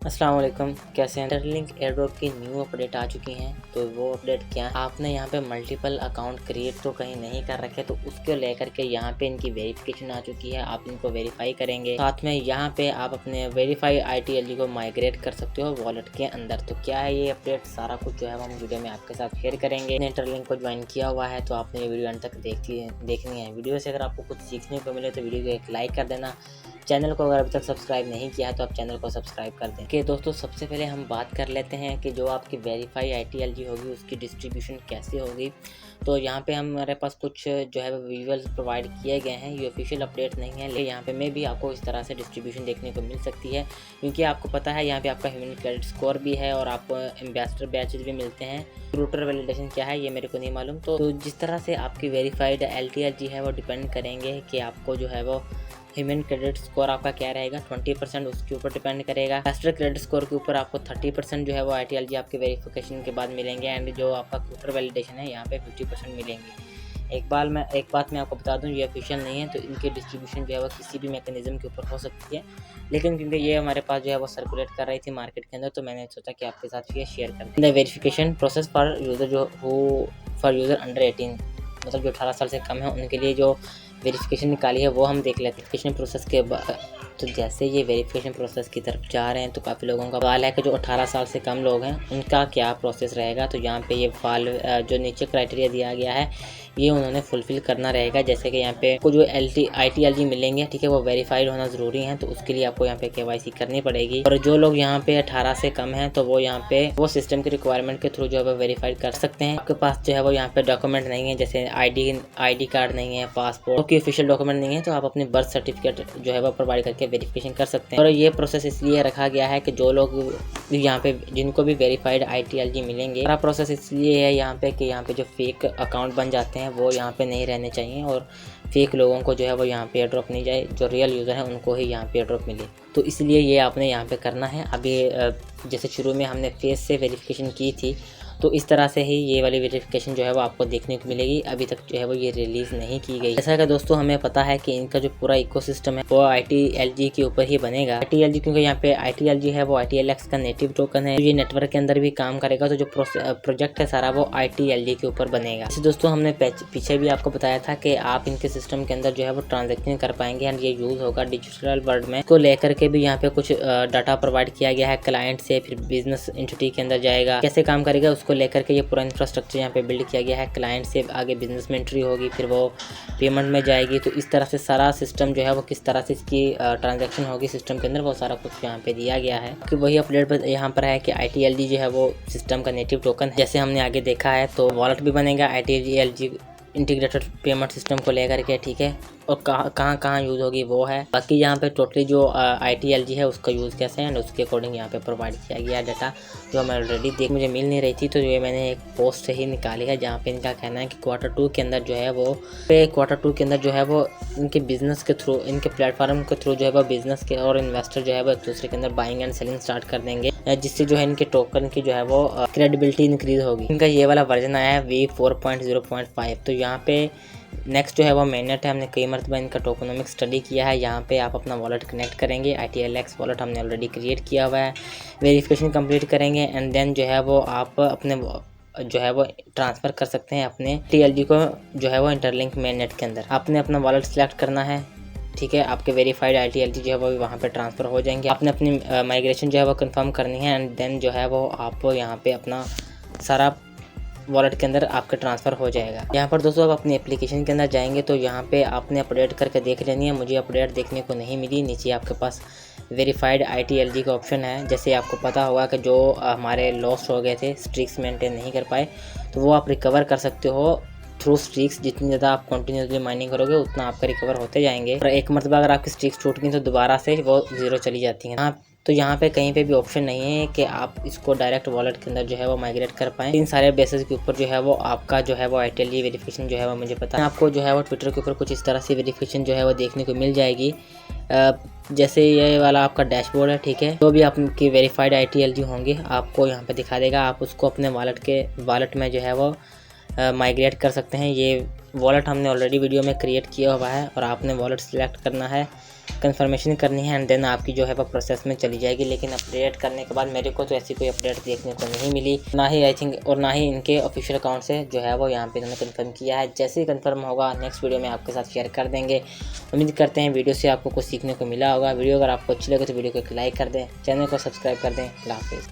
अस्सलाम वालेकुम, कैसे हैं। इंटरलिंक एयरड्रॉप की न्यू अपडेट आ चुकी हैं। तो वो अपडेट क्या है, आपने यहाँ पे मल्टीपल अकाउंट क्रिएट तो कहीं नहीं कर रखे, तो उसके लेकर के यहाँ पे इनकी वेरिफिकेशन आ चुकी है। आप इनको वेरीफाई करेंगे, साथ में यहाँ पे आप अपने वेरीफाई ITLG को माइग्रेट कर सकते हो वॉलेट के अंदर। तो क्या है ये अपडेट, सारा कुछ जो है हम वीडियो में आपके साथ शेयर करेंगे। इंटरलिंक को ज्वाइन किया हुआ है तो आपने ये वीडियो अंत तक देखनी है। वीडियो से अगर आपको कुछ सीखने को मिले तो वीडियो को एक लाइक कर देना। चैनल को अगर अभी तक सब्सक्राइब नहीं किया है तो आप चैनल को सब्सक्राइब कर दें। कि दोस्तों, सबसे पहले हम बात कर लेते हैं कि जो आपकी वेरीफाई ITLG होगी उसकी डिस्ट्रीब्यूशन कैसे होगी। तो यहाँ पे हमारे पास कुछ जो है विजुअल्स प्रोवाइड किए गए हैं। ये ऑफिशियल अपडेट नहीं है, लेकिन यहाँ पे में भी आपको इस तरह से डिस्ट्रीब्यूशन देखने को मिल सकती है, क्योंकि आपको पता है यहाँ पे आपका ह्यूमन क्रेडिट स्कोर भी है और आपको एम्बेसडर बैचेज भी मिलते हैं। रूटर वैलिडेशन क्या है ये मेरे को नहीं मालूम। तो जिस तरह से आपकी वेरीफाइड LTLG है वो डिपेंड करेंगे कि आपको जो है वो ह्यूमन क्रेडिट स्कोर आपका क्या रहेगा। 20% उसके ऊपर डिपेंड करेगा। एम्बेसडर क्रेडिट स्कोर के ऊपर आपको 30% जो है वो ITLG आपके वेरिफिकेशन के बाद मिलेंगे, एंड जो आपका रूटर वैलिडेशन है यहाँ पे 50% मिलेंगे। एक बात मैं आपको बता दूं, ये ऑफिशियल नहीं है, तो इनकी डिस्ट्रीब्यूशन जो है वो किसी भी मैकेनिज्म के यूज़र हो सकती है, लेकिन क्योंकि ये हमारे पास जो है वो सर्कुलेट कर रही थी मार्केट के अंदर, तो मैंने सोचा कि आपके साथ ये शेयर कर दें। Verification process for user under 18, मतलब जो 18 साल से कम है उनके लिए जो वेरिफिकेशन निकाली है वो हम देख लेते हैं। वेरिफिकेशन प्रोसेस के बाद तो जैसे ये वेरिफिकेशन प्रोसेस की तरफ जा रहे हैं तो काफ़ी लोगों का सवाल है कि जो 18 साल से कम लोग हैं उनका क्या प्रोसेस रहेगा। तो यहाँ पे ये जो नीचे क्राइटेरिया दिया गया है ये उन्होंने फुलफिल करना रहेगा। जैसे कि यहाँ पे आपको जो ITLG मिलेंगे, ठीक है, वो वेरीफाइड होना ज़रूरी है, तो उसके लिए आपको यहाँ पे KYC करनी पड़ेगी। और जो लोग यहाँ पे 18 से कम हैं तो वो यहाँ पे वो सिस्टम की रिक्वायरमेंट के थ्रू जो है वो वेरीफाइड कर सकते हैं। आपके पास जो है वो यहाँ पे डॉक्यूमेंट नहीं है, जैसे ID कार्ड नहीं है, पासपोर्ट की ऑफिशियल डॉक्यूमेंट नहीं है, तो आप अपनी बर्थ सर्टिफिकेट जो है वो प्रोवाइड करके वेरिफिकेशन कर सकते हैं। और ये प्रोसेस इसलिए रखा गया है कि जो लोग यहाँ पे जिनको भी वेरीफाइड ITLG मिलेंगे, सारा प्रोसेस इसलिए है यहाँ पे कि यहाँ पे जो फेक अकाउंट बन जाते हैं वो यहाँ पे नहीं रहने चाहिए और फेक लोगों को जो है वो यहाँ पे एयरड्रॉप नहीं जाए, जो रियल यूज़र है उनको ही यहाँ पे एयरड्रॉप मिले। तो इसलिए ये आपने यहाँ पे करना है। अभी जैसे शुरू में हमने फेस से वेरिफिकेशन की थी, तो इस तरह से ही ये वाली वेरिफिकेशन जो है वो आपको देखने को मिलेगी। अभी तक जो है वो ये रिलीज़ नहीं की गई। जैसा कि दोस्तों हमें पता है कि इनका जो पूरा इकोसिस्टम है वो ITLG के ऊपर ही बनेगा। ITLG क्योंकि यहाँ पे ITLG है वो ITLX का नेटिव टोकन है, तो ये नेटवर्क के अंदर भी काम करेगा। तो जो प्रोजेक्ट है सारा वो ITLG के ऊपर बनेगा। जैसे दोस्तों हमने पीछे भी आपको बताया था कि आप इनके सिस्टम के अंदर जो है वो ट्रांजेक्शन कर पाएंगे, एंड ये यूज़ होगा डिजिटल वर्ल्ड में। को लेकर के भी यहाँ पे कुछ डाटा प्रोवाइड किया गया है क्लाइंट से, फिर बिजनेस एंटिटी के अंदर जाएगा, कैसे काम करेगा उसको लेकर के ये पूरा इंफ्रास्ट्रक्चर यहाँ पे बिल्ड किया गया है। क्लाइंट से आगे बिजनेस में एंट्री होगी, फिर वो पेमेंट में जाएगी। तो इस तरह से सारा सिस्टम जो है वो किस तरह से इसकी ट्रांजैक्शन होगी सिस्टम के अंदर, वो सारा कुछ यहाँ पे दिया गया है। कि वही अपडेट यहाँ पर है कि ITLG जो है वो सिस्टम का नेटिव टोकन है। जैसे हमने आगे देखा है तो वॉलेट भी बनेगा ITLG इंटीग्रेटेड पेमेंट सिस्टम को लेकर के, ठीक है, और कहाँ यूज़ होगी वो है। बाकी यहाँ पे टोटली जो ITLG है उसका यूज़ कैसे है, उसके अकॉर्डिंग यहाँ पे प्रोवाइड किया गया डाटा, जो मैं ऑलरेडी मुझे मिल नहीं रही थी, तो ये मैंने एक पोस्ट से ही निकाली है, जहाँ पे इनका कहना है कि Q2 के अंदर जो है वो इनके बिजनेस के थ्रू, इनके प्लेटफॉर्म के थ्रू जो है वो बिजनेस के और इन्वेस्टर जो है वो एक दूसरे के अंदर बाइंग एंड सेलिंग स्टार्ट कर देंगे, जिससे जो है इनके टोकन की जो है वो क्रेडिबिलिटी इंक्रीज होगी। इनका ये वाला वर्जन आया है V4.0.5। तो यहाँ पे नेक्स्ट जो है वो मेननेट है। हमने कई मरतबा इनका टोकनोमिक स्टडी किया है। यहाँ पे आप अपना वॉलेट कनेक्ट करेंगे, ITLX वॉलेट हमने ऑलरेडी क्रिएट किया हुआ है, वेरिफिकेशन कंप्लीट करेंगे, एंड देन जो है वो आप अपने जो है वो ट्रांसफ़र कर सकते हैं अपने ITLG को जो है वो इंटरलिंक मेननेट के अंदर। आपने अपना वॉलेट सेलेक्ट करना है, ठीक है, आपके वेरीफाइड ITLG जो है वो वहाँ पे ट्रांसफ़र हो जाएंगे। आपने अपनी माइग्रेशन जो है वो कंफर्म करनी है, एंड देन जो है वो आप यहाँ पे अपना सारा वॉलेट के अंदर आपके ट्रांसफ़र हो जाएगा। यहाँ पर दोस्तों आप अपनी एप्लीकेशन के अंदर जाएंगे तो यहाँ पे आपने अपडेट करके देख लेनी है। मुझे अपडेट देखने को नहीं मिली। नीचे आपके पास वेरीफाइड ITLG का ऑप्शन है। जैसे आपको पता होगा कि जो हमारे लॉस्ट हो गए थे, स्ट्रिक्स मेंटेन नहीं कर पाए, तो वो आप रिकवर कर सकते हो थ्रू स्ट्रिक्स। जितनी ज़्यादा आप कंटिन्यूसली माइनिंग करोगे उतना आपका रिकवर होते जाएंगे, और एक मरतबा अगर आपकी स्ट्रिक्स छूट गई तो दोबारा से वो ज़ीरो चली जाती हैं। तो यहाँ पे कहीं पे भी ऑप्शन नहीं है कि आप इसको डायरेक्ट वॉलेट के अंदर जो है वो माइग्रेट कर पाएँ। इन सारे बेसिस के ऊपर जो है वो आपका जो है वो ITLG वेरिफिकेशन जो है वो मुझे पता है। आपको जो है वो ट्विटर के ऊपर कुछ इस तरह से वेरिफिकेशन जो है वो देखने को मिल जाएगी। जैसे ये वाला आपका डैशबोर्ड है, ठीक है, जो भी आपकी वेरीफाइड ITLG होंगे आपको यहाँ पे दिखा देगा। आप उसको अपने वॉलेट में जो है वो माइग्रेट कर सकते हैं। ये वॉलेट हमने ऑलरेडी वीडियो में क्रिएट किया हुआ है और आपने वॉलेट सिलेक्ट करना है, कंफर्मेशन करनी है एंड देन आपकी जो है वो प्रोसेस में चली जाएगी। लेकिन अपडेट करने के बाद मेरे को तो ऐसी कोई अपडेट देखने को नहीं मिली, ना ही आई थिंक, और ना ही इनके ऑफिशियल अकाउंट से जो है वो यहाँ पे इन्होंने कंफर्म किया है। जैसे ही कंफर्म होगा नेक्स्ट वीडियो में आपके साथ शेयर कर देंगे। उम्मीद करते हैं वीडियो से आपको कुछ सीखने को मिला होगा। वीडियो अगर आपको अच्छी लगे तो वीडियो को एक लाइक कर दें, चैनल को सब्सक्राइब कर दें। अल्लाह हाफिज़।